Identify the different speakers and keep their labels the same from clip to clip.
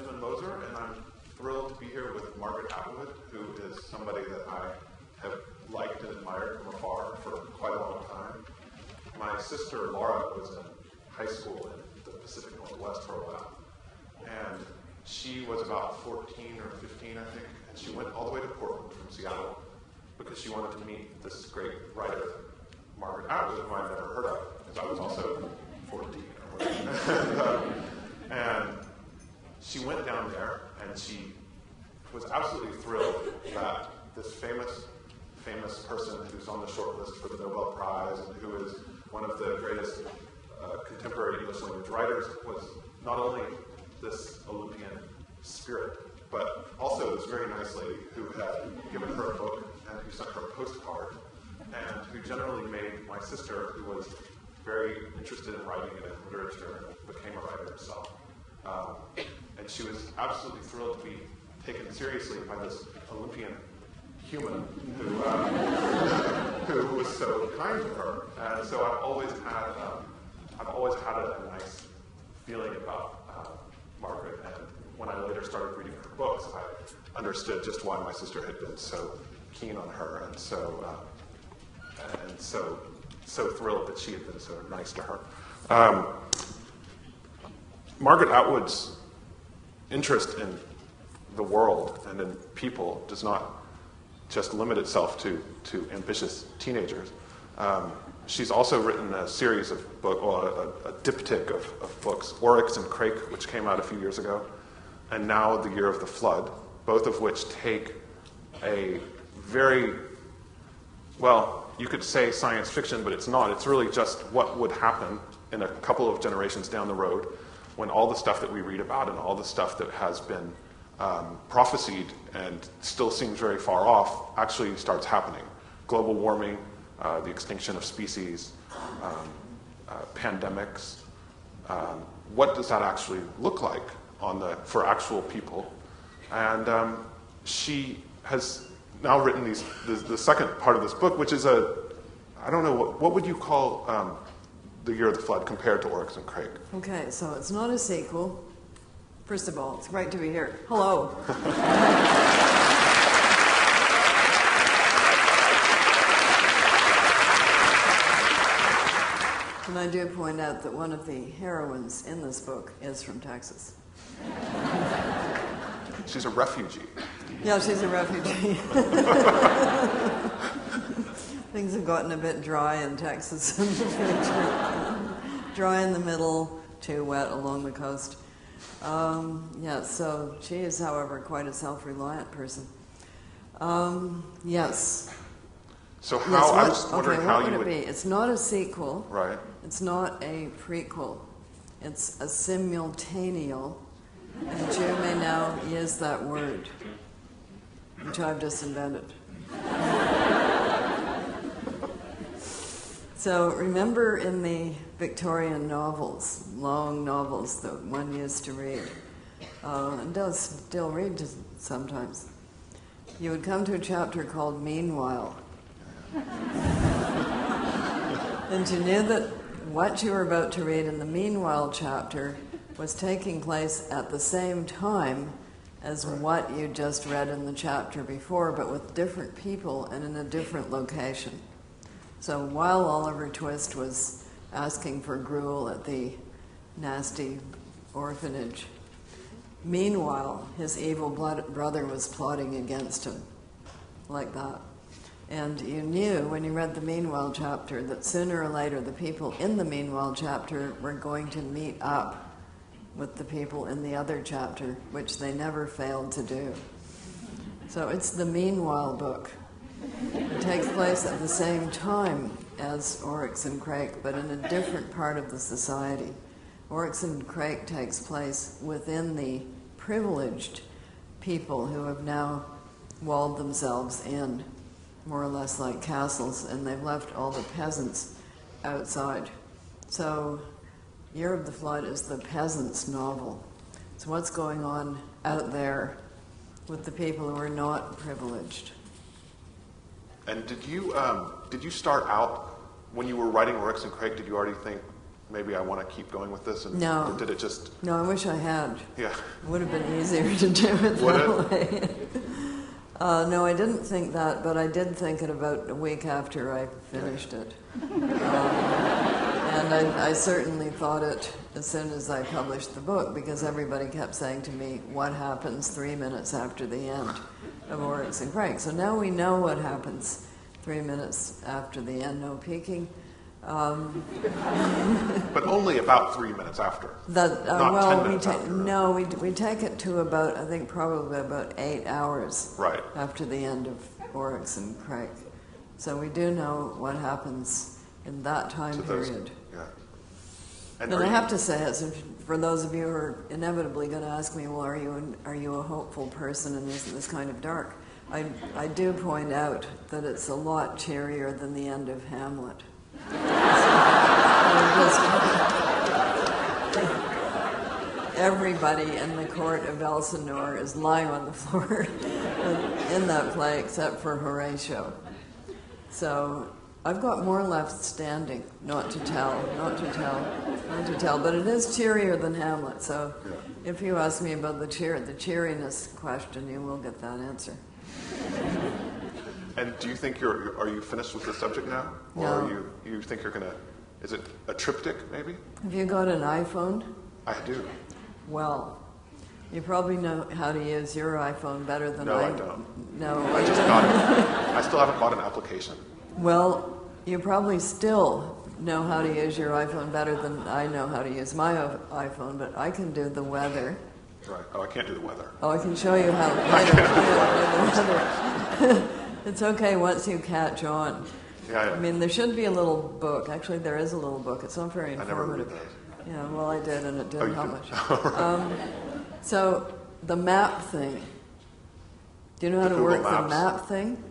Speaker 1: Benjamin Moser, and I'm thrilled to be here with Margaret Atwood, who is somebody that I have liked and admired from afar for quite a long time. My sister Laura was in high school in the Pacific Northwest for a while, and she was about 14 or 15, I think, and she went all the way to Portland from Seattle because she wanted to meet this great writer, Margaret Atwood, who I'd never heard of, because I was also 14 or whatever. And she went down there, and she was absolutely thrilled that this famous person who's on the short list for the Nobel Prize and who is one of the greatest contemporary English language writers was not only this Olympian spirit, but also this very nice lady who had given her a book and who sent her a postcard, and who generally made my sister, who was very interested in writing and in literature, and became a writer herself. And she was absolutely thrilled to be taken seriously by this Olympian human who was so kind to her. And so I've always had a nice feeling about Margaret. And when I later started reading her books, I understood just why my sister had been so keen on her and so thrilled that she had been so nice to her. Margaret Atwood's interest in the world and in people does not just limit itself to ambitious teenagers. She's also written a series of books, a diptych of books, Oryx and Crake, which came out a few years ago, and now The Year of the Flood, both of which take a very, well, you could say science fiction, but it's not. It's really just what would happen in a couple of generations down the road when all the stuff that we read about and all the stuff that has been prophesied and still seems very far off actually starts happening. Global warming, the extinction of species, pandemics. What does that actually look like for actual people? And she has now written the second part of this book, which is I don't know, what would you call The Year of the Flood compared to Oryx and Crake?
Speaker 2: Okay, so it's not a sequel. First of all, it's great to be here. Hello. And I do point out that one of the heroines in this book is from Texas.
Speaker 1: She's a refugee.
Speaker 2: Yeah, she's a refugee. Things have gotten a bit dry in Texas in the future. Dry in the middle, too wet along the coast. So she is, however, quite a self-reliant person. Yes.
Speaker 1: So how, I was wondering how
Speaker 2: what
Speaker 1: you
Speaker 2: would it be? It's not a sequel.
Speaker 1: Right.
Speaker 2: It's not a prequel. It's a simultaneal, and you may now use that word, which I've just invented. So remember in the Victorian novels, long novels that one used to read, and does still read sometimes, you would come to a chapter called Meanwhile. And you knew that what you were about to read in the Meanwhile chapter was taking place at the same time as what you just read in the chapter before, but with different people and in a different location. So while Oliver Twist was asking for gruel at the nasty orphanage, meanwhile, his evil brother was plotting against him, like that. And you knew when you read the Meanwhile chapter that sooner or later the people in the Meanwhile chapter were going to meet up with the people in the other chapter, which they never failed to do. So it's the Meanwhile book. It takes place at the same time as Oryx and Crake, but in a different part of the society. Oryx and Crake takes place within the privileged people who have now walled themselves in, more or less like castles, and they've left all the peasants outside. So Year of the Flood is the peasants' novel. It's what's going on out there with the people who are not privileged.
Speaker 1: And did you start out, when you were writing Oryx and Crake, did you already think maybe I want to keep going with this? And
Speaker 2: No.
Speaker 1: or did it just...
Speaker 2: No, I wish I had.
Speaker 1: Yeah.
Speaker 2: It would have been easier to do it that way. No, I didn't think that, but I did think it about a week after I finished it. And I certainly thought it as soon as I published the book, because everybody kept saying to me, what happens 3 minutes after the end of Oryx and Crake? So now we know what happens 3 minutes after the end, no peeking.
Speaker 1: But only about 3 minutes after.
Speaker 2: That,
Speaker 1: Not
Speaker 2: well,
Speaker 1: 10 minutes after.
Speaker 2: No, we take it to about, I think probably about 8 hours
Speaker 1: Right.
Speaker 2: after the end of Oryx and Crake. So we do know what happens in that time period.
Speaker 1: Yeah.
Speaker 2: And I have to say, for those of you who are inevitably going to ask me, well, are you a hopeful person and isn't this kind of dark? I do point out that it's a lot cheerier than the end of Hamlet. Everybody in the court of Elsinore is lying on the floor in that play except for Horatio. So I've got more left standing, not to tell. But it is cheerier than Hamlet. So if you ask me about the cheeriness question, you will get that answer.
Speaker 1: And do you think are you finished with the subject now? Or
Speaker 2: No.
Speaker 1: you think you're going to, is it a triptych maybe?
Speaker 2: Have you got an iPhone?
Speaker 1: I do.
Speaker 2: Well, you probably know how to use your iPhone better than
Speaker 1: No, I don't.
Speaker 2: No.
Speaker 1: I just got it. I still haven't bought an application.
Speaker 2: Well, you probably still know how to use your iPhone better than I know how to use my iPhone, but I can do the weather.
Speaker 1: Right. Oh, I can't do the weather.
Speaker 2: Oh, I can show you how later to do the weather. It's okay once you catch on.
Speaker 1: Yeah.
Speaker 2: I mean, there should be a little book. Actually, there is a little book. It's not very
Speaker 1: I never read
Speaker 2: informative.
Speaker 1: those.
Speaker 2: Yeah, well, I did, and it didn't help much.
Speaker 1: Right.
Speaker 2: So, the map thing. Do you know how to
Speaker 1: Google
Speaker 2: work the
Speaker 1: Maps?
Speaker 2: map thing?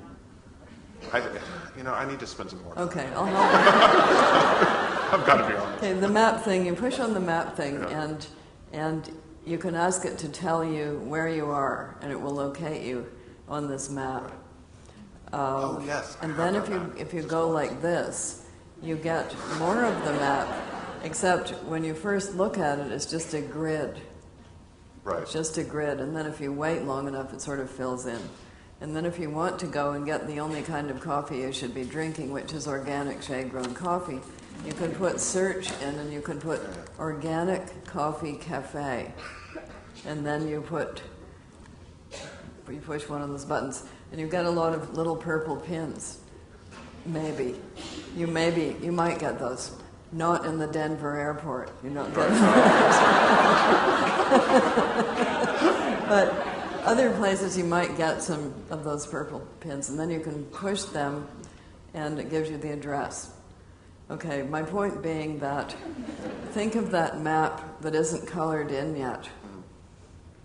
Speaker 1: I need to spend some more time.
Speaker 2: Okay, I'll help you.
Speaker 1: I've got to be honest.
Speaker 2: Okay, the map thing, you push on the map thing,
Speaker 1: Yeah.
Speaker 2: and you can ask it to tell you where you are, and it will locate you on this map.
Speaker 1: Oh, yes. I
Speaker 2: And
Speaker 1: heard
Speaker 2: then
Speaker 1: about
Speaker 2: if you go like this, you get more of the map, except when you first look at it, it's just a grid.
Speaker 1: Right.
Speaker 2: It's just a grid, and then if you wait long enough, it sort of fills in. And then if you want to go and get the only kind of coffee you should be drinking, which is organic shade-grown coffee, you can put search in, and you can put organic coffee cafe. And then you push one of those buttons, and you get a lot of little purple pins. Maybe. You might get those. Not in the Denver airport. You don't get those. But other places you might get some of those purple pins, and then you can push them, and it gives you the address. Okay, my point being that think of that map that isn't colored in yet.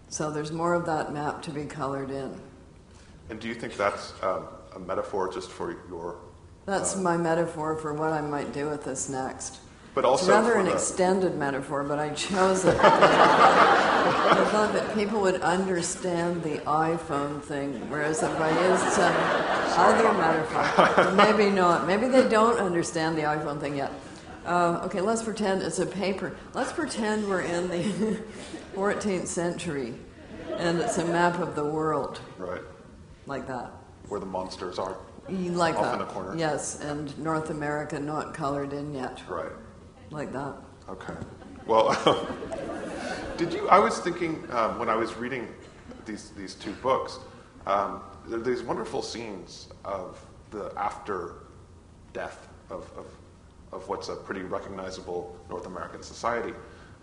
Speaker 2: So there's more of that map to be colored in.
Speaker 1: And do you think that's a metaphor just for your...
Speaker 2: That's my metaphor for what I might do with this next.
Speaker 1: But also
Speaker 2: It's rather
Speaker 1: for
Speaker 2: an
Speaker 1: the-
Speaker 2: extended metaphor, but I chose it because I thought that people would understand the iPhone thing, whereas if I used some other metaphor, maybe not. Maybe they don't understand the iPhone thing yet. Okay, let's pretend it's a paper. Let's pretend we're in the 14th century, and it's a map of the world,
Speaker 1: Right.
Speaker 2: like that.
Speaker 1: Where the monsters are.
Speaker 2: Like
Speaker 1: Off
Speaker 2: that.
Speaker 1: in the corner.
Speaker 2: Yes, and North America not colored in yet.
Speaker 1: Right.
Speaker 2: Like that.
Speaker 1: Okay. Well, I was thinking when I was reading these two books, there are these wonderful scenes of the after death of what's a pretty recognizable North American society.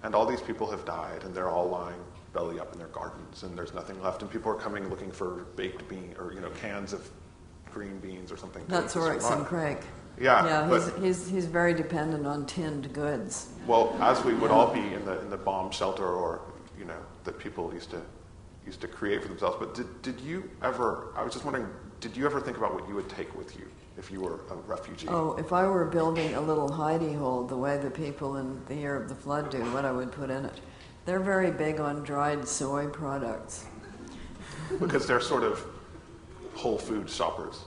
Speaker 1: And all these people have died, and they're all lying belly up in their gardens, and there's nothing left, and people are coming looking for baked beans or cans of green beans or something.
Speaker 2: That's Oryx and Crake.
Speaker 1: Yeah,
Speaker 2: Yeah, he's very dependent on tinned goods.
Speaker 1: Well, as we would all be in the bomb shelter, or that people used to create for themselves. But did you ever? I was just wondering, did you ever think about what you would take with you if you were a refugee?
Speaker 2: Oh, if I were building a little hidey hole the way the people in the year of the flood do, what I would put in it? They're very big on dried soy products.
Speaker 1: Because they're sort of Whole Foods shoppers.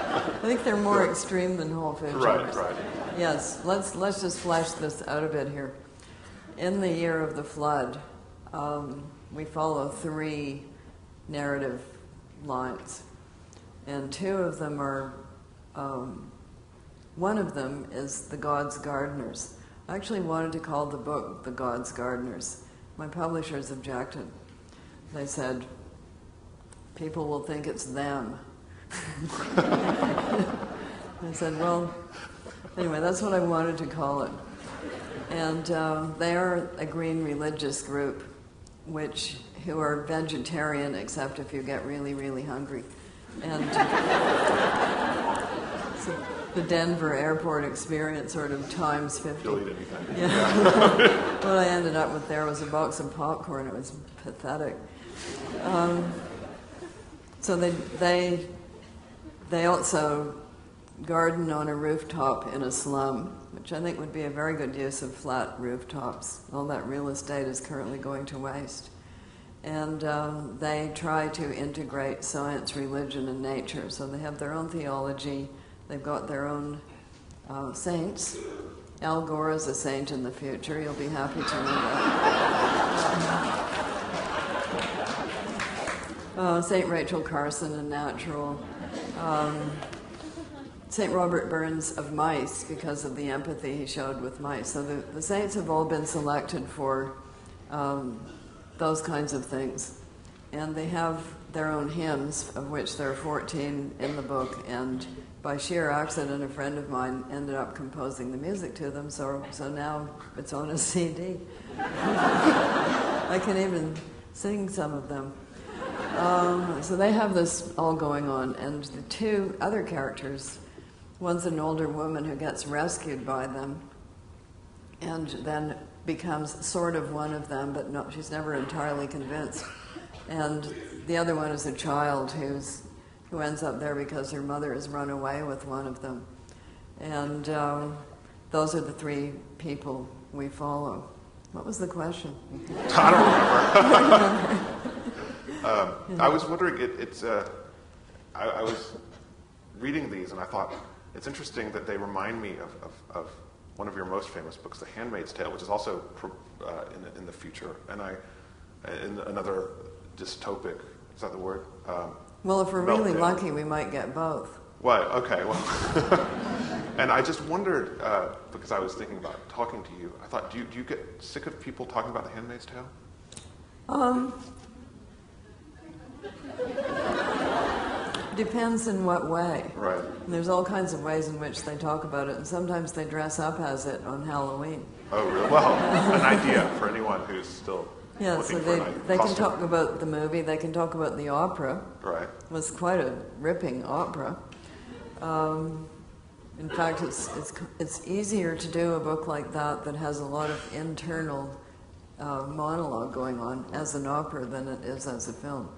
Speaker 2: I think they're more extreme than Whole Food
Speaker 1: Right,
Speaker 2: Chores.
Speaker 1: right.
Speaker 2: Yes, let's just flesh this out a bit here. In the year of the flood, we follow 3 narrative lines, and 2 of them are. One of them is the God's Gardeners. I actually wanted to call the book The God's Gardeners. My publishers objected. They said, people will think it's them. I said, well, anyway, that's what I wanted to call it. And they are a green religious group who are vegetarian except if you get really, really hungry. And so the Denver airport experience sort of times 50.
Speaker 1: You'll eat anything.
Speaker 2: Yeah. What I ended up with there was a box of popcorn. It was pathetic. So they also garden on a rooftop in a slum, which I think would be a very good use of flat rooftops. All that real estate is currently going to waste. And they try to integrate science, religion, and nature. So they have their own theology. They've got their own saints. Al Gore is a saint in the future. You'll be happy to know that. St. Rachel Carson, a natural. St. Robert Burns of mice, because of the empathy he showed with mice. So the saints have all been selected for those kinds of things. And they have their own hymns, of which there are 14 in the book, and by sheer accident, a friend of mine ended up composing the music to them, so now it's on a CD. I can even sing some of them. So they have this all going on, and the 2 other characters, one's an older woman who gets rescued by them, and then becomes sort of one of them, but no, she's never entirely convinced. And the other one is a child who ends up there because her mother has run away with one of them. And those are the 3 people we follow. What was the question?
Speaker 1: I don't remember. I was wondering, I was reading these and I thought, it's interesting that they remind me of one of your most famous books, The Handmaid's Tale, which is also in the future, and in another dystopic, is that the word?
Speaker 2: Well, if we're really lucky, we might get both.
Speaker 1: Well, okay, well. And I just wondered, because I was thinking about talking to you, I thought, do you get sick of people talking about The Handmaid's Tale?
Speaker 2: Depends in what way.
Speaker 1: Right.
Speaker 2: And there's all kinds of ways in which they talk about it, and sometimes they dress up as it on Halloween.
Speaker 1: Oh, really? Well, an idea for anyone who's still
Speaker 2: yeah, so they can talk about the movie, they can talk about the opera.
Speaker 1: Right.
Speaker 2: It was quite a ripping opera. In fact, it's easier to do a book like that has a lot of internal monologue going on as an opera than it is as a film.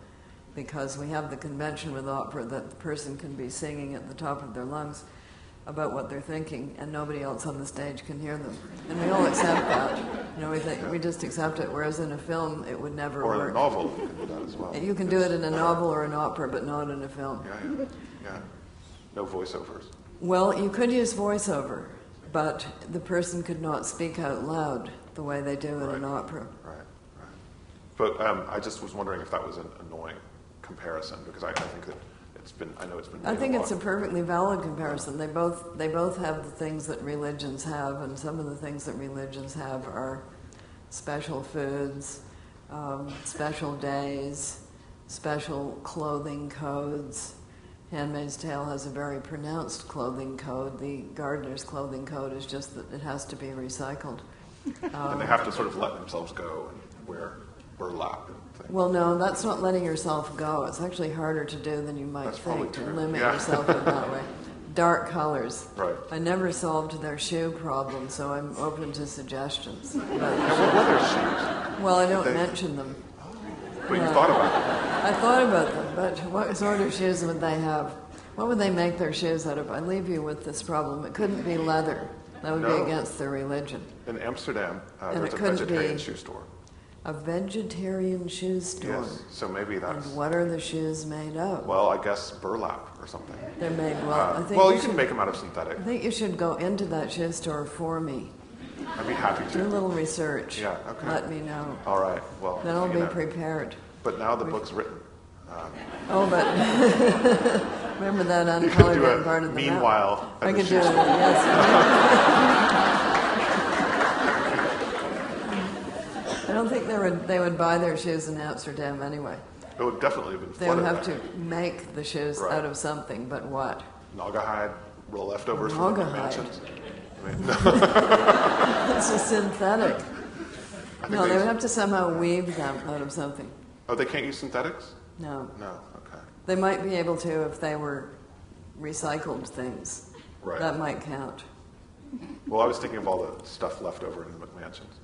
Speaker 2: Because we have the convention with opera that the person can be singing at the top of their lungs about what they're thinking, and nobody else on the stage can hear them. And we all accept that. We just accept it, whereas in a film, it would never work.
Speaker 1: Or in a novel, you can do that as well.
Speaker 2: You can do it in a novel or an opera, but not in a film.
Speaker 1: Yeah. No voiceovers.
Speaker 2: Well, you could use voiceover, but the person could not speak out loud the way they do in an opera.
Speaker 1: Right. But I just was wondering if that was an annoying comparison, because I think that I
Speaker 2: think it's a perfectly valid comparison. They both have the things that religions have, and some of the things that religions have are special foods, special days, special clothing codes. Handmaid's Tale has a very pronounced clothing code. The gardener's clothing code is just that it has to be recycled.
Speaker 1: And they have to sort of let themselves go and wear burlap.
Speaker 2: Well, no, that's not letting yourself go. It's actually harder to do than you might think, to limit yourself in that way. Dark colors.
Speaker 1: Right.
Speaker 2: I never solved their shoe problem, so I'm open to suggestions.
Speaker 1: What were their shoes?
Speaker 2: Well, I don't mention them.
Speaker 1: But you thought about them.
Speaker 2: I thought about them, but what sort of shoes would they have? What would they make their shoes out of? I leave you with this problem. It couldn't be leather. That would be against their religion.
Speaker 1: In Amsterdam, there's a vegetarian shoe store.
Speaker 2: A vegetarian shoe store.
Speaker 1: Yes, so maybe that's...
Speaker 2: And what are the shoes made of?
Speaker 1: Well, I guess burlap or something.
Speaker 2: They're made, well, I think
Speaker 1: well, you can make them out of synthetic.
Speaker 2: I think you should go into that shoe store for me.
Speaker 1: I'd be happy to.
Speaker 2: Do a little research.
Speaker 1: Yeah, okay.
Speaker 2: Let me know.
Speaker 1: All right, well...
Speaker 2: Then I'll be prepared.
Speaker 1: But now the book's written.
Speaker 2: Oh, but remember that
Speaker 1: You could
Speaker 2: uncolored
Speaker 1: do
Speaker 2: written
Speaker 1: a
Speaker 2: part of the map?
Speaker 1: meanwhile at
Speaker 2: I
Speaker 1: the
Speaker 2: could
Speaker 1: shoe
Speaker 2: do it,
Speaker 1: store.
Speaker 2: yes. I don't think they would buy their shoes in Amsterdam anyway.
Speaker 1: It would definitely have been
Speaker 2: They would
Speaker 1: flooded
Speaker 2: have
Speaker 1: there.
Speaker 2: to make the shoes
Speaker 1: Right.
Speaker 2: out of something, but what?
Speaker 1: Naugahyde, real leftovers from the
Speaker 2: Naugahyde.
Speaker 1: mansions. I mean,
Speaker 2: It's a synthetic.
Speaker 1: I think
Speaker 2: No, they would have to somehow weave them out of something.
Speaker 1: Oh, they can't use synthetics?
Speaker 2: No.
Speaker 1: No, okay.
Speaker 2: They might be able to if they were recycled things.
Speaker 1: Right.
Speaker 2: That might count.
Speaker 1: Well, I was thinking of all the stuff left over in the McMansions.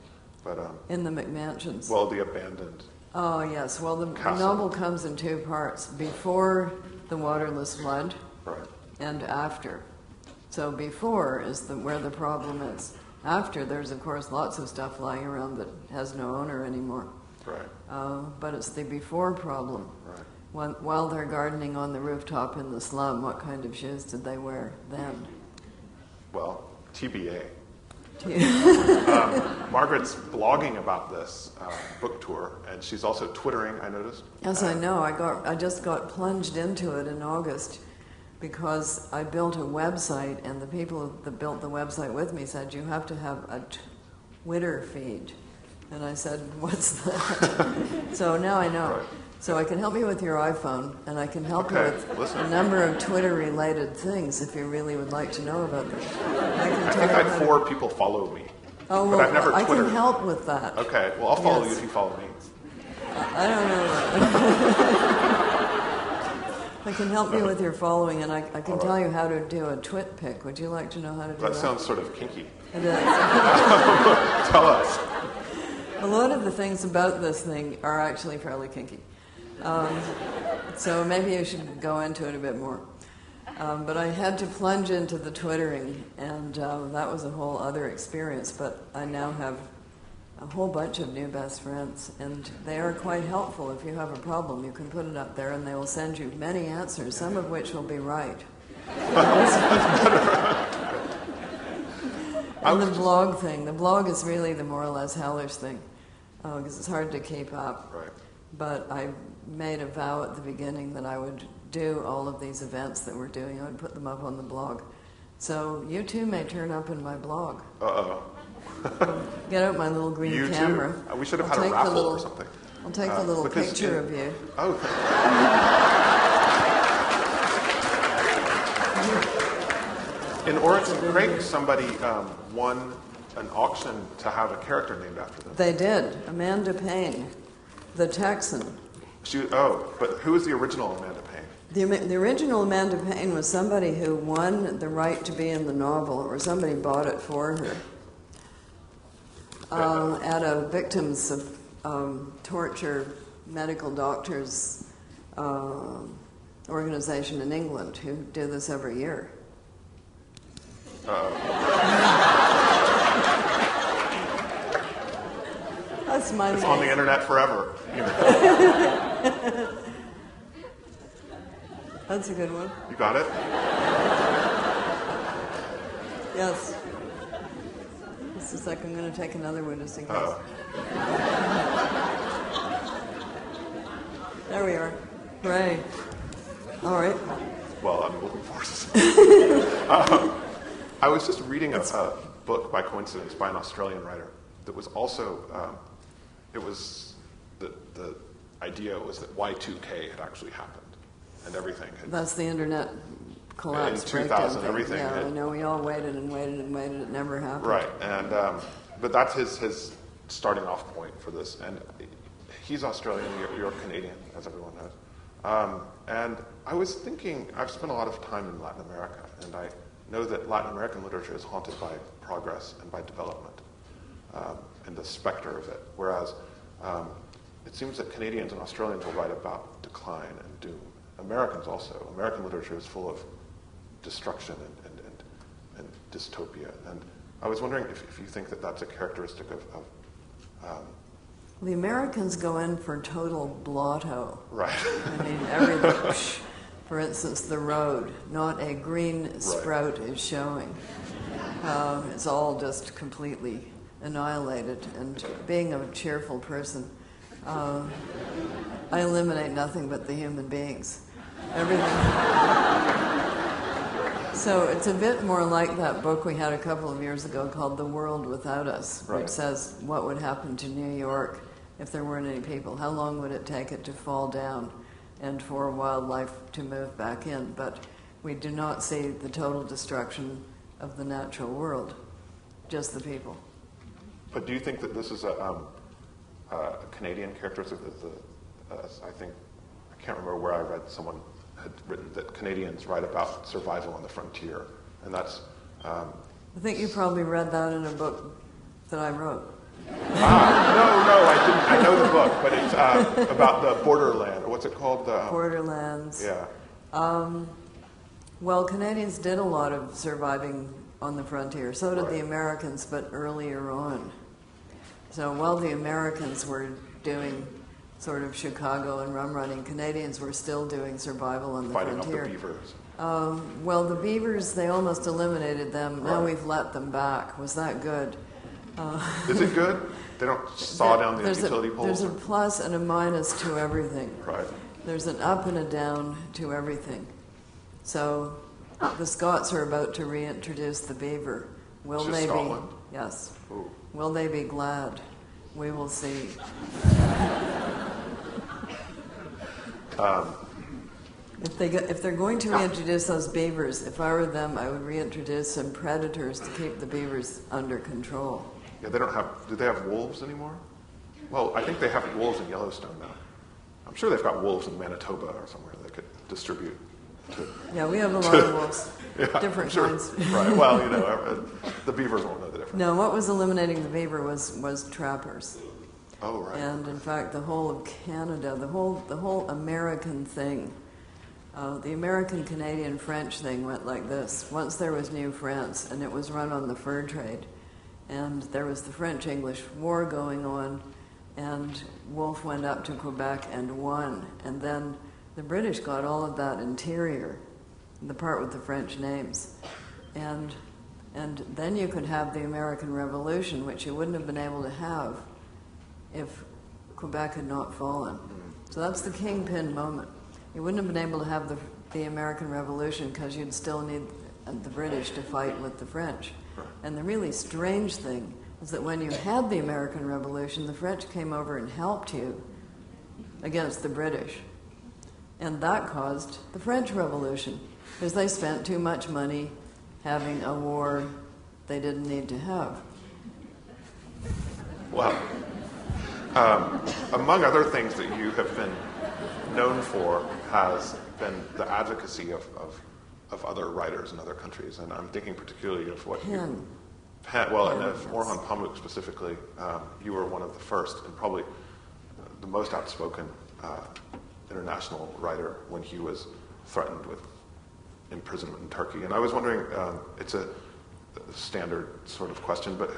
Speaker 1: But,
Speaker 2: In the McMansions.
Speaker 1: well, the abandoned.
Speaker 2: Oh, yes. Well, the
Speaker 1: Castle.
Speaker 2: novel comes in two parts. Before the waterless flood
Speaker 1: Right.
Speaker 2: and after. So before is where the problem is. After, there's, of course, lots of stuff lying around that has no owner anymore.
Speaker 1: Right.
Speaker 2: But it's the before problem.
Speaker 1: Right.
Speaker 2: While they're gardening on the rooftop in the slum, what kind of shoes did they wear then?
Speaker 1: Well, TBA. Margaret's blogging about this book tour, and she's also Twittering, I noticed.
Speaker 2: Yes, I know. I just got plunged into it in August because I built a website, and the people that built the website with me said, you have to have a Twitter feed. And I said, what's that? So now I know.
Speaker 1: Right.
Speaker 2: So I can help you with your iPhone, and I can help you with
Speaker 1: listen.
Speaker 2: a number of Twitter-related things if you really would like to know about them.
Speaker 1: I think I had 4 people follow me.
Speaker 2: Oh,
Speaker 1: but I've never
Speaker 2: well, I
Speaker 1: Twittered.
Speaker 2: can help with that.
Speaker 1: Okay, well, I'll follow
Speaker 2: Yes.
Speaker 1: you if you follow me.
Speaker 2: I don't know. I can help you with your following, and I can
Speaker 1: All
Speaker 2: tell
Speaker 1: right.
Speaker 2: you how to do a twit pic. Would you like to know how to do that?
Speaker 1: That sounds sort of kinky.
Speaker 2: It is.
Speaker 1: Tell us.
Speaker 2: A lot of the things about this thing are actually fairly kinky. So maybe you should go into it a bit more. But I had to plunge into the twittering, and that was a whole other experience. But I now have a whole bunch of new best friends, and they are quite helpful. If you have a problem, you can put it up there, and they will send you many answers, some of which will be right. And the blog thing. The blog is really the more or less hellish thing, because it's hard to keep up.
Speaker 1: Right.
Speaker 2: But I made a vow at the beginning that I would do all of these events that we're doing. I would put them up on the blog. So you too may turn up in my blog.
Speaker 1: Uh-oh.
Speaker 2: Get out my little green
Speaker 1: You
Speaker 2: camera.
Speaker 1: too? We should have
Speaker 2: I'll
Speaker 1: had a
Speaker 2: take the
Speaker 1: raffle
Speaker 2: little-
Speaker 1: or something.
Speaker 2: I'll take the little
Speaker 1: because
Speaker 2: picture of you.
Speaker 1: Oh, in Oryx and Crake, somebody won an auction to have a character named after them.
Speaker 2: They did. Amanda Payne, the Texan.
Speaker 1: But who was the original Amanda Payne?
Speaker 2: The original Amanda Payne was somebody who won the right to be in the novel, or somebody bought it for her at a victims of torture medical doctors organization in England who do this every year. That's my
Speaker 1: It's
Speaker 2: name.
Speaker 1: on the internet forever.
Speaker 2: That's a good one.
Speaker 1: You got it?
Speaker 2: Yes. Just a second, I'm going to take another one just in case. There we are. Hooray. All right.
Speaker 1: Well, I'm moving forces. I was just reading a book by coincidence by an Australian writer that was also, it was, the idea was that Y2K had actually happened and everything had...
Speaker 2: That's the internet collapse.
Speaker 1: In 2000,
Speaker 2: thing.
Speaker 1: everything
Speaker 2: Yeah,
Speaker 1: had-
Speaker 2: I know. We all waited and waited and waited. It never happened.
Speaker 1: Right, and but that's his starting off point for this. And he's Australian, you're Canadian, as everyone knows. And I was thinking, I've spent a lot of time in Latin America, and I know that Latin American literature is haunted by progress and by development, and the specter of it. Whereas it seems that Canadians and Australians will write about decline and doom. Americans also. American literature is full of destruction and dystopia. And I was wondering if you think that that's a characteristic of
Speaker 2: The Americans go in for total blotto.
Speaker 1: Right.
Speaker 2: I mean, everything. For instance, the road, not a green sprout is showing. It's all just completely annihilated. And being a cheerful person, I eliminate nothing but the human beings. Everything. So it's a bit more like that book we had a couple of years ago called The World Without Us, which says what would happen to New York if there weren't any people. How long would it take it to fall down and for wildlife to move back in? But we do not see the total destruction of the natural world, just the people.
Speaker 1: But do you think that this is a Canadian characteristic? I can't remember where I read someone had written that Canadians write about survival on the frontier, and that's.
Speaker 2: I think you probably read that in a book that I wrote.
Speaker 1: No, I didn't. I know the book, but it's about the borderland. What's it called?
Speaker 2: Borderlands.
Speaker 1: Yeah.
Speaker 2: Well, Canadians did a lot of surviving on the frontier. So did the Americans, but earlier on. So while the Americans were doing sort of Chicago and rum running, Canadians were still doing survival on the frontier.
Speaker 1: Fighting up the beavers.
Speaker 2: Well, the beavers, they almost eliminated them. Now we've let them back. Was that good?
Speaker 1: Is it good? They don't saw down the utility poles?
Speaker 2: There's a plus and a minus to everything.
Speaker 1: Right.
Speaker 2: There's an up and a down to everything. So the Scots are about to reintroduce the beaver. Will
Speaker 1: Just
Speaker 2: they
Speaker 1: Scotland?
Speaker 2: be? Yes.
Speaker 1: Ooh.
Speaker 2: Will they be glad? We will see. If they're going to reintroduce those beavers, if I were them, I would reintroduce some predators to keep the beavers under control.
Speaker 1: Yeah, they don't have. Do they have wolves anymore? Well, I think they have wolves in Yellowstone now. I'm sure they've got wolves in Manitoba or somewhere they could distribute.
Speaker 2: Yeah, we have a lot of wolves, different
Speaker 1: sure.
Speaker 2: kinds.
Speaker 1: Right. Well, the beavers won't know the difference.
Speaker 2: No, what was eliminating the beaver was trappers.
Speaker 1: Oh, right.
Speaker 2: And in fact, the whole of Canada, the whole American thing, the American-Canadian-French thing went like this. Once there was New France, and it was run on the fur trade, and there was the French-English War going on, and Wolfe went up to Quebec and won, and then the British got all of that interior, the part with the French names, and then you could have the American Revolution, which you wouldn't have been able to have if Quebec had not fallen. So that's the kingpin moment. You wouldn't have been able to have the American Revolution because you'd still need the British to fight with the French. And the really strange thing is that when you had the American Revolution, the French came over and helped you against the British. And that caused the French Revolution, because they spent too much money having a war they didn't need to have.
Speaker 1: Well, among other things that you have been known for has been the advocacy of other writers in other countries, and I'm thinking particularly of what and of Orhan Pamuk specifically. You were one of the first and probably the most outspoken international writer when he was threatened with imprisonment in Turkey. And I was wondering, it's a standard sort of question, but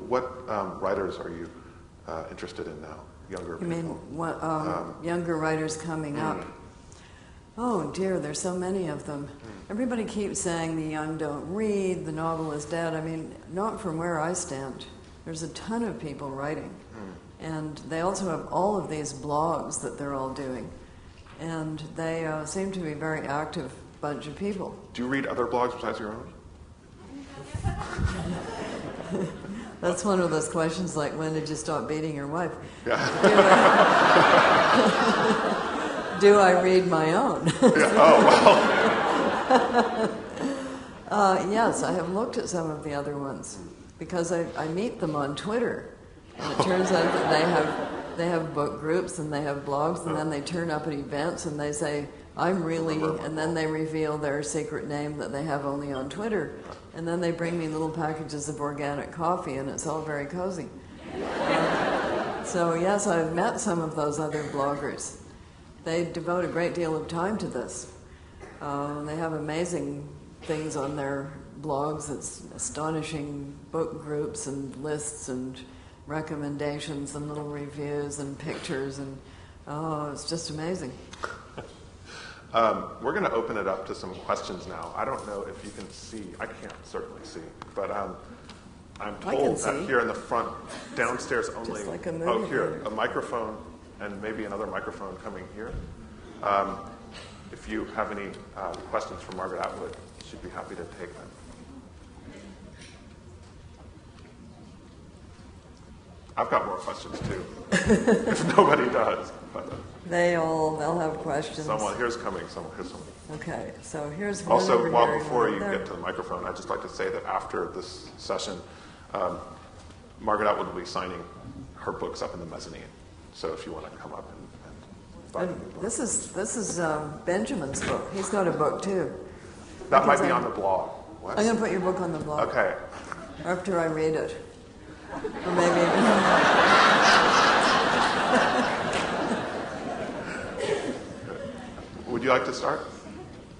Speaker 1: what writers are you interested in now? Younger people?
Speaker 2: You mean what, younger writers coming up? Oh dear, there's so many of them. Everybody keeps saying the young don't read, the novel is dead. I mean, not from where I stand. There's a ton of people writing. And they also have all of these blogs that they're all doing. And they seem to be a very active bunch of people.
Speaker 1: Do you read other blogs besides your own?
Speaker 2: That's one of those questions like, when did you stop beating your wife?
Speaker 1: Yeah.
Speaker 2: Do I read my own? Yes, I have looked at some of the other ones because I meet them on Twitter. And it turns out that they have book groups and they have blogs, and then they turn up at events and they say, I'm really, and then they reveal their secret name that they have only on Twitter. And then they bring me little packages of organic coffee, and it's all very cozy. So yes, I've met some of those other bloggers. They devote a great deal of time to this. They have amazing things on their blogs. It's astonishing book groups and lists and recommendations and little reviews and pictures, and it's just amazing.
Speaker 1: We're going to open it up to some questions now. I don't know if you can see. I can't certainly see, but I'm told that here in the front, downstairs only.
Speaker 2: Just like a movie
Speaker 1: here, a microphone and maybe another microphone coming here. If you have any questions for Margaret Atwood, she'd be happy to take them. I've got more questions too, if nobody does. But,
Speaker 2: they'll have questions.
Speaker 1: Here's someone.
Speaker 2: Okay, so here's one.
Speaker 1: Also,
Speaker 2: over
Speaker 1: before
Speaker 2: here,
Speaker 1: you get to the microphone, I'd just like to say that after this session, Margaret Atwood will be signing her books up in the mezzanine. So if you want to come up and buy them.
Speaker 2: This is Benjamin's book. He's got a book too.
Speaker 1: That might be on the blog. What?
Speaker 2: I'm going to put your book on the blog.
Speaker 1: Okay.
Speaker 2: After I read it. Or maybe.
Speaker 1: Would you like to start?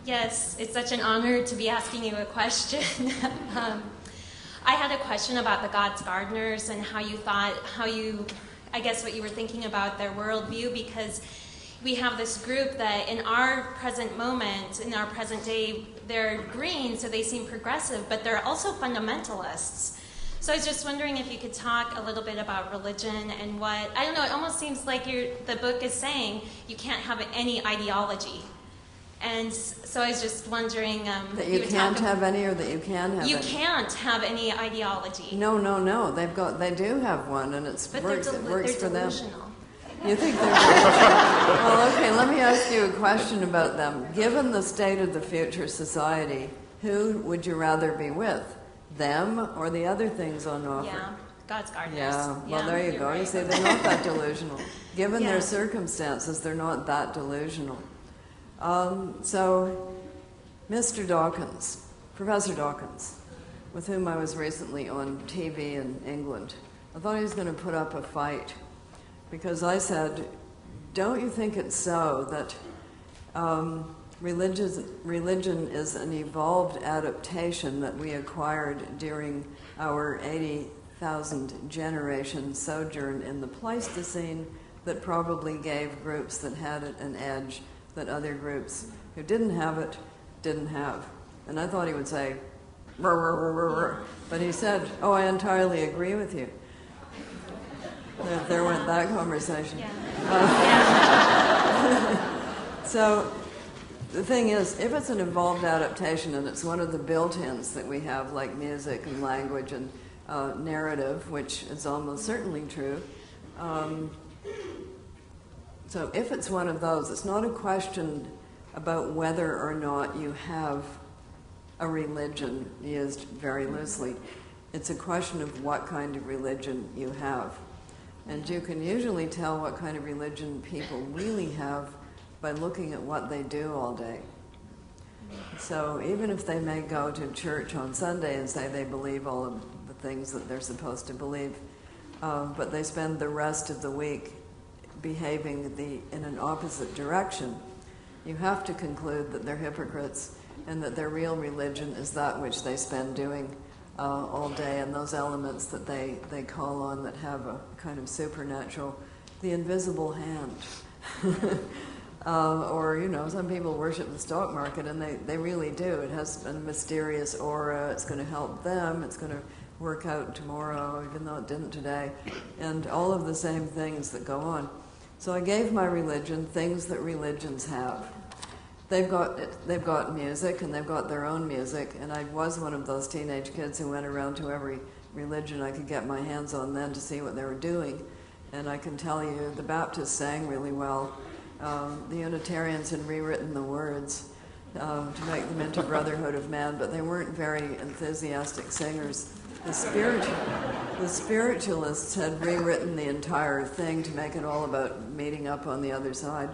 Speaker 3: Yes, it's such an honor to be asking you a question. I had a question about the God's Gardeners and I guess what you were thinking about their worldview, because we have this group that in our present moment, in our present day, they're green, so they seem progressive, but they're also fundamentalists. So I was just wondering if you could talk a little bit about religion and what, I don't know, it almost seems like the book is saying you can't have any ideology. And so I was just wondering...
Speaker 2: that you can't have any, or that you can have any?
Speaker 3: You can't have any ideology.
Speaker 2: No. They do have one, and it works for them. You think they're Well, okay, let me ask you a question about them. Given the state of the future society, who would you rather be with? Them or the other things on offer?
Speaker 3: Yeah, God's Gardeners.
Speaker 2: Yeah, well, there you go. Right. You see, they're not that delusional. Given their circumstances, they're not that delusional. So, Mr. Dawkins, Professor Dawkins, with whom I was recently on TV in England, I thought he was going to put up a fight, because I said, don't you think it's so that religion is an evolved adaptation that we acquired during our 80,000 generation sojourn in the Pleistocene that probably gave groups that had it an edge that other groups who didn't have it didn't have? And I thought he would say, rrr, rrr, rrr, rrr. But he said, oh, I entirely agree with you. There went that conversation. So the thing is, if it's an evolved adaptation and it's one of the built-ins that we have, like music and language and narrative, which is almost certainly true, so if it's one of those, it's not a question about whether or not you have a religion, used very loosely. It's a question of what kind of religion you have. And you can usually tell what kind of religion people really have by looking at what they do all day. So even if they may go to church on Sunday and say they believe all of the things that they're supposed to believe, but they spend the rest of the week behaving in an opposite direction, you have to conclude that they're hypocrites and that their real religion is that which they spend doing all day, and those elements that they call on that have a kind of supernatural, the invisible hand. Or, some people worship the stock market, and they really do. It has a mysterious aura. It's going to help them. It's going to work out tomorrow, even though it didn't today. And all of the same things that go on. So I gave my religion things that religions have. They've got music, and they've got their own music, and I was one of those teenage kids who went around to every religion I could get my hands on then to see what they were doing. And I can tell you, the Baptists sang really well. The Unitarians had rewritten the words to make them into Brotherhood of Man, but they weren't very enthusiastic singers. The spiritualists had rewritten the entire thing to make it all about meeting up on the other side.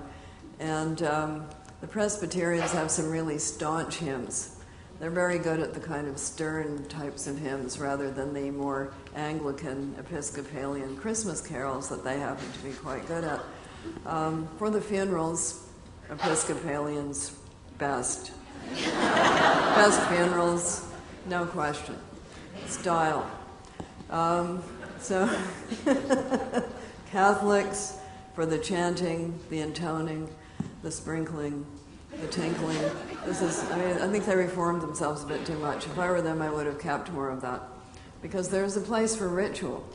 Speaker 2: And the Presbyterians have some really staunch hymns. They're very good at the kind of stern types of hymns rather than the more Anglican, Episcopalian Christmas carols that they happen to be quite good at. For the funerals, Episcopalians best. Best funerals, no question. Style. So Catholics for the chanting, the intoning, the sprinkling, the tinkling. I think they reformed themselves a bit too much. If I were them, I would have kept more of that. Because there's a place for ritual.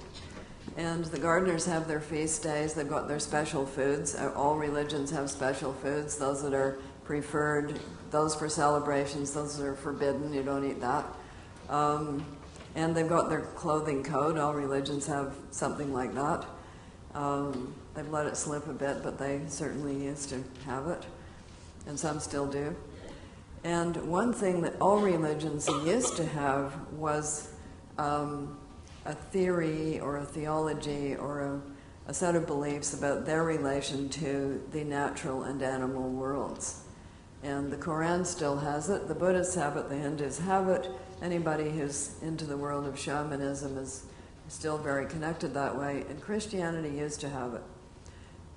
Speaker 2: And the gardeners have their feast days. They've got their special foods. All religions have special foods. Those that are preferred, those for celebrations, those that are forbidden, you don't eat that. And they've got their clothing code. All religions have something like that. They've let it slip a bit, but they certainly used to have it. And some still do. And one thing that all religions used to have was a theory or a theology or a set of beliefs about their relation to the natural and animal worlds. And the Quran still has it, the Buddhists have it, the Hindus have it. Anybody who's into the world of shamanism is still very connected that way, and Christianity used to have it.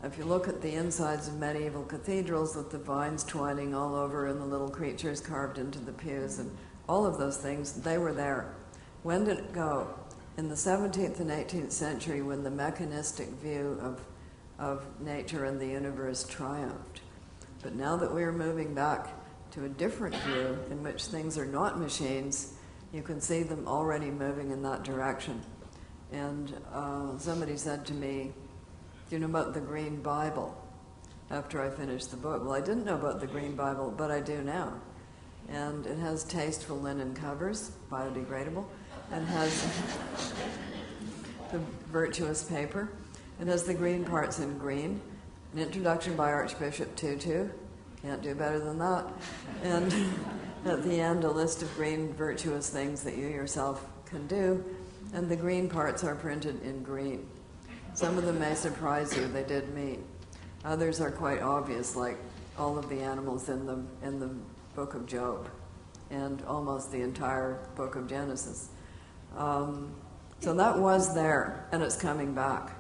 Speaker 2: If you look at the insides of medieval cathedrals with the vines twining all over and the little creatures carved into the pews and all of those things, they were there. When did it go? In the 17th and 18th century, when the mechanistic view of nature and the universe triumphed. But now that we're moving back to a different view in which things are not machines, you can see them already moving in that direction. And somebody said to me, "Do you know about the Green Bible?" After I finished the book. Well, I didn't know about the Green Bible, but I do now. And it has tasteful linen covers, biodegradable. It has the virtuous paper. It has the green parts in green. An introduction by Archbishop Tutu. Can't do better than that. And at the end, a list of green virtuous things that you yourself can do. And the green parts are printed in green. Some of them may surprise you. They did me. Others are quite obvious, like all of the animals in the book of Job and almost the entire book of Genesis. So that was there, and it's coming back.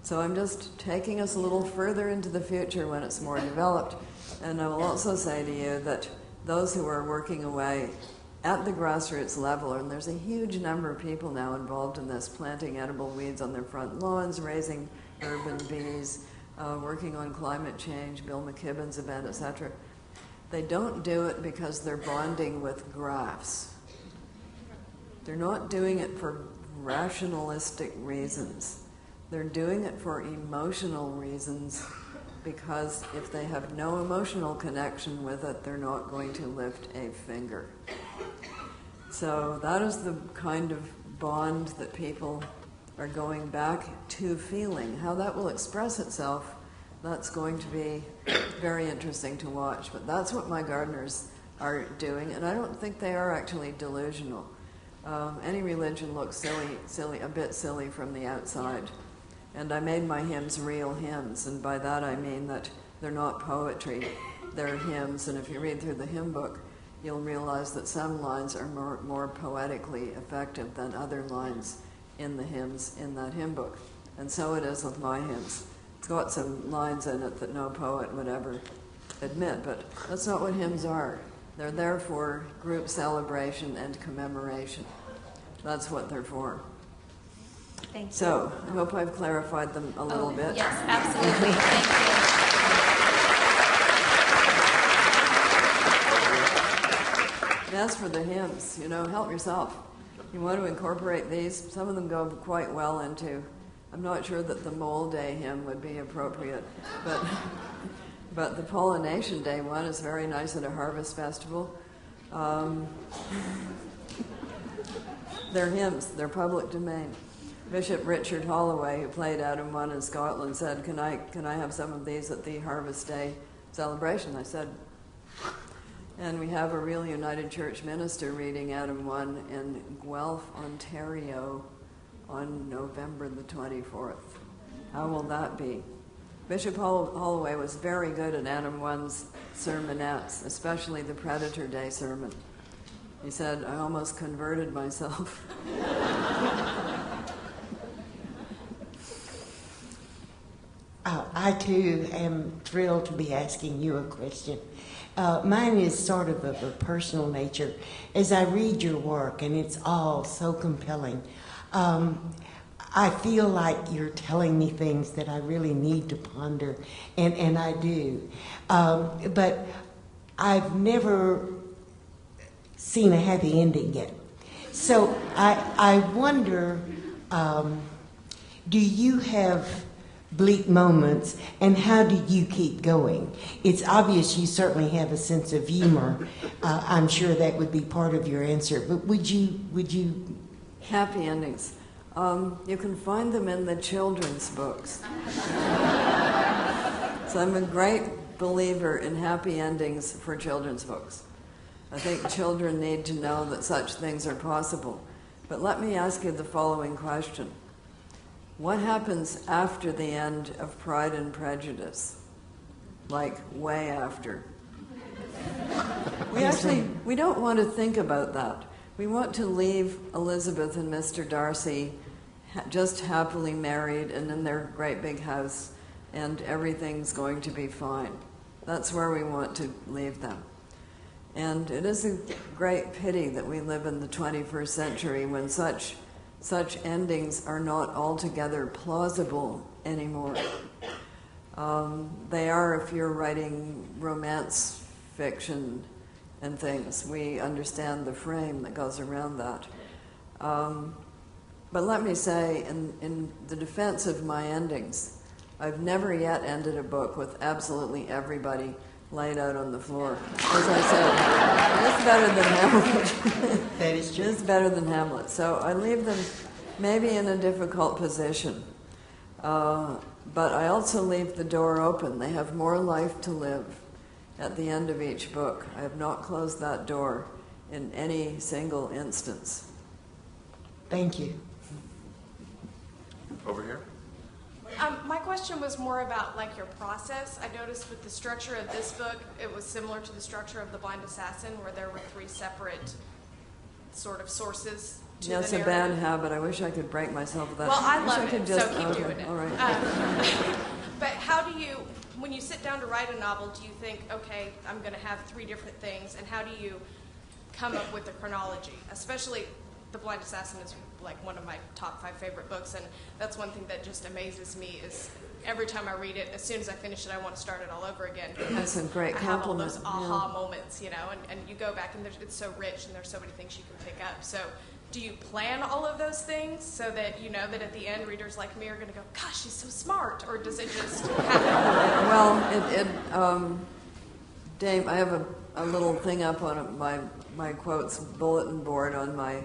Speaker 2: So I'm just taking us a little further into the future when it's more developed. And I will also say to you that those who are working away at the grassroots level, and there's a huge number of people now involved in this, planting edible weeds on their front lawns, raising urban bees, working on climate change, Bill McKibben's event, etc. They don't do it because they're bonding with graphs. They're not doing it for rationalistic reasons. They're doing it for emotional reasons, because if they have no emotional connection with it, they're not going to lift a finger. So that is the kind of bond that people are going back to feeling. How that will express itself, that's going to be very interesting to watch. But that's what my gardeners are doing, and I don't think they are actually delusional. Any religion looks silly, a bit silly from the outside. And I made my hymns real hymns, and by that I mean that they're not poetry, they're hymns. And if you read through the hymn book, you'll realize that some lines are more poetically effective than other lines in the hymns in that hymn book. And so it is with my hymns. It's got some lines in it that no poet would ever admit, but that's not what hymns are. They're there for group celebration and commemoration. That's what they're for.
Speaker 3: Thank you.
Speaker 2: So, I hope I've clarified them a little bit.
Speaker 3: Yes, absolutely. Thank
Speaker 2: And as for the hymns, help yourself. You want to incorporate these. Some of them go quite well into, I'm not sure that the Mole Day hymn would be appropriate, but the Pollination Day one is very nice at a harvest festival. They're hymns, they're public domain. Bishop Richard Holloway, who played Adam 1 in Scotland, said, can I have some of these at the Harvest Day celebration? I said, and we have a real United Church minister reading Adam 1 in Guelph, Ontario on November the 24th. How will that be? Bishop Holloway was very good at Adam 1's sermonettes, especially the Predator Day sermon. He said, I almost converted myself.
Speaker 4: I too am thrilled to be asking you a question. Mine is sort of a personal nature. As I read your work, and it's all so compelling, I feel like you're telling me things that I really need to ponder, and I do. But I've never seen a happy ending yet. So I wonder, do you have bleak moments, and how do you keep going? It's obvious you certainly have a sense of humor. I'm sure that would be part of your answer, but would you?
Speaker 2: Happy endings. You can find them in the children's books. So I'm a great believer in happy endings for children's books. I think children need to know that such things are possible. But let me ask you the following question. What happens after the end of Pride and Prejudice? Like, way after. We don't want to think about that. We want to leave Elizabeth and Mr. Darcy just happily married and in their great big house, and everything's going to be fine. That's where we want to leave them. And it is a great pity that we live in the 21st century when such endings are not altogether plausible anymore. They are if you're writing romance fiction and things. We understand the frame that goes around that. But let me say, in the defense of my endings, I've never yet ended a book with absolutely everybody laid out on the floor. As I said, it's better than Hamlet.
Speaker 4: That is true.
Speaker 2: It's better than Hamlet. So I leave them maybe in a difficult position. But I also leave the door open. They have more life to live at the end of each book. I have not closed that door in any single instance.
Speaker 4: Thank you.
Speaker 1: Over here.
Speaker 5: My question was more about like your process. I noticed with the structure of this book, it was similar to the structure of The Blind Assassin, where there were 3 separate sort of sources to
Speaker 2: That's
Speaker 5: the
Speaker 2: a
Speaker 5: narrative.
Speaker 2: bad habit. I wish I could break myself of that.
Speaker 5: Well, I
Speaker 2: wish
Speaker 5: love
Speaker 2: could
Speaker 5: it,
Speaker 2: just,
Speaker 5: so keep
Speaker 2: okay,
Speaker 5: doing it.
Speaker 2: All right.
Speaker 5: But how do you, when you sit down to write a novel, do you think, okay, I'm going to have 3 different things, and how do you come up with the chronology? Especially The Blind Assassin is like one of my top 5 favorite books, and that's one thing that just amazes me is every time I read it, as soon as I finish it, I want to start it all over again.
Speaker 2: That's a great
Speaker 5: I have all
Speaker 2: compliment.
Speaker 5: those aha moments, you know, and you go back and it's so rich and there's so many things you can pick up. So do you plan all of those things so that you know that at the end readers like me are going to go, gosh, she's so smart, or does it just happen?
Speaker 2: Well, Dave, I have a little thing up on my quotes bulletin board on my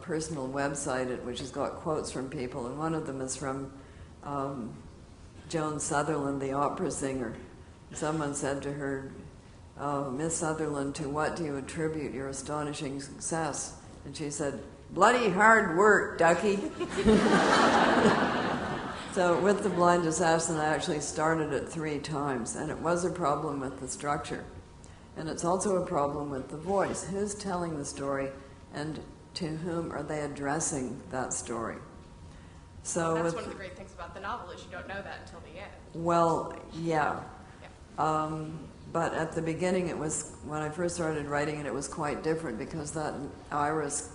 Speaker 2: personal website, which has got quotes from people, and one of them is from Joan Sutherland, the opera singer. Someone said to her, Miss Sutherland, to what do you attribute your astonishing success? And she said, bloody hard work, ducky. So with The Blind Assassin, I actually started it 3 times, and it was a problem with the structure. And it's also a problem with the voice. Who's telling the story, and to whom are they addressing that story? So
Speaker 5: That's one of the great things about the novel is you don't know that until the end.
Speaker 2: Well, yeah. But at the beginning, it was, when I first started writing it, it was quite different because that Iris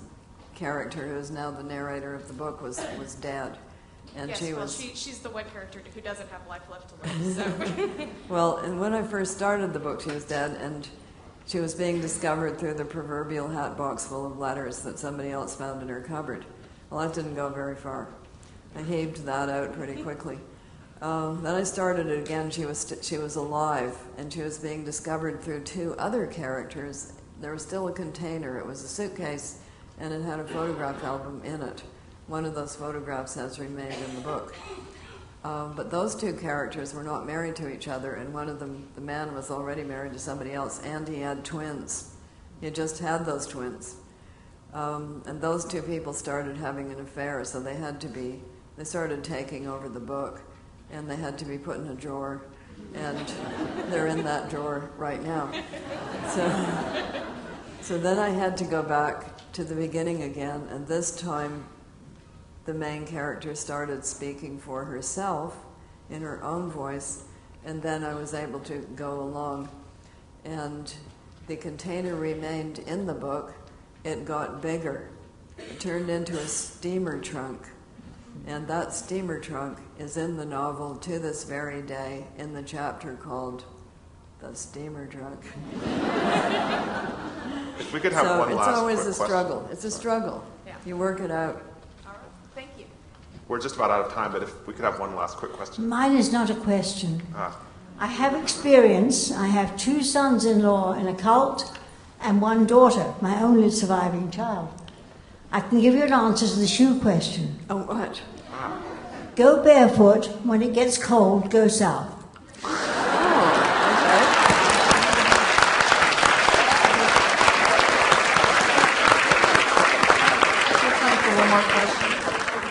Speaker 2: character, who is now the narrator of the book, was dead. And
Speaker 5: yes,
Speaker 2: she
Speaker 5: well,
Speaker 2: was...
Speaker 5: she's the one character who doesn't have life left to live. So.
Speaker 2: Well, and when I first started the book, she was dead, and she was being discovered through the proverbial hat box full of letters that somebody else found in her cupboard. Well, that didn't go very far. I heaved that out pretty quickly. Then I started it again. She was alive, and she was being discovered through 2 other characters. There was still a container. It was a suitcase, and it had a photograph album in it. One of those photographs has remained in the book. But those 2 characters were not married to each other, and one of them, the man, was already married to somebody else, and he had twins. He had just had those twins. And those 2 people started having an affair, so they started taking over the book, and they had to be put in a drawer, and they're in that drawer right now. So then I had to go back to the beginning again, and this time the main character started speaking for herself in her own voice, and then I was able to go along. And the container remained in the book. It got bigger. It turned into a steamer trunk, And that steamer trunk is in the novel to this very day in the chapter called The Steamer Trunk.
Speaker 1: If we could have
Speaker 2: so
Speaker 1: one last
Speaker 2: it's always
Speaker 1: quick
Speaker 2: a struggle. It's a struggle.
Speaker 5: Yeah.
Speaker 2: You work it out.
Speaker 5: All right. Thank you.
Speaker 1: We're just about out of time, but if we could have one last quick question.
Speaker 6: Mine is not a question.
Speaker 1: Ah,
Speaker 6: I have experience. I have 2 sons-in-law in a cult and 1 daughter, my only surviving child. I can give you an answer to the shoe question.
Speaker 2: Oh, what?
Speaker 6: Go barefoot. When it gets cold, go south.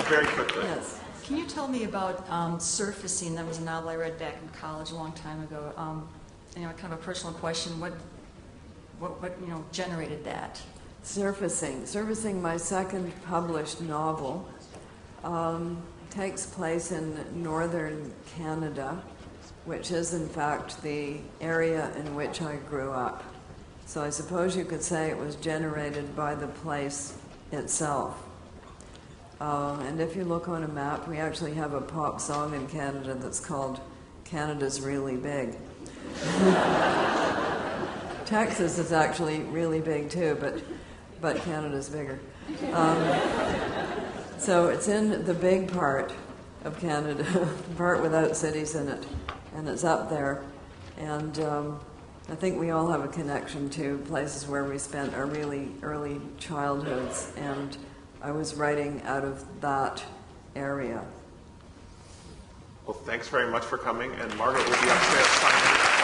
Speaker 1: very quickly.
Speaker 2: Yes.
Speaker 7: Can you tell me about surfacing? That was a novel I read back in college a long time ago. Kind of a personal question. What generated that?
Speaker 2: Surfacing, my second published novel, takes place in northern Canada, which is in fact the area in which I grew up. So I suppose you could say it was generated by the place itself. And if you look on a map, we actually have a pop song in Canada that's called Canada's Really Big. Texas is actually really big too, but Canada's bigger. So it's in the big part of Canada, the part without cities in it, and it's up there. And I think we all have a connection to places where we spent our really early childhoods, and I was writing out of that area.
Speaker 1: Well, thanks very much for coming, and Margaret will be upstairs signing.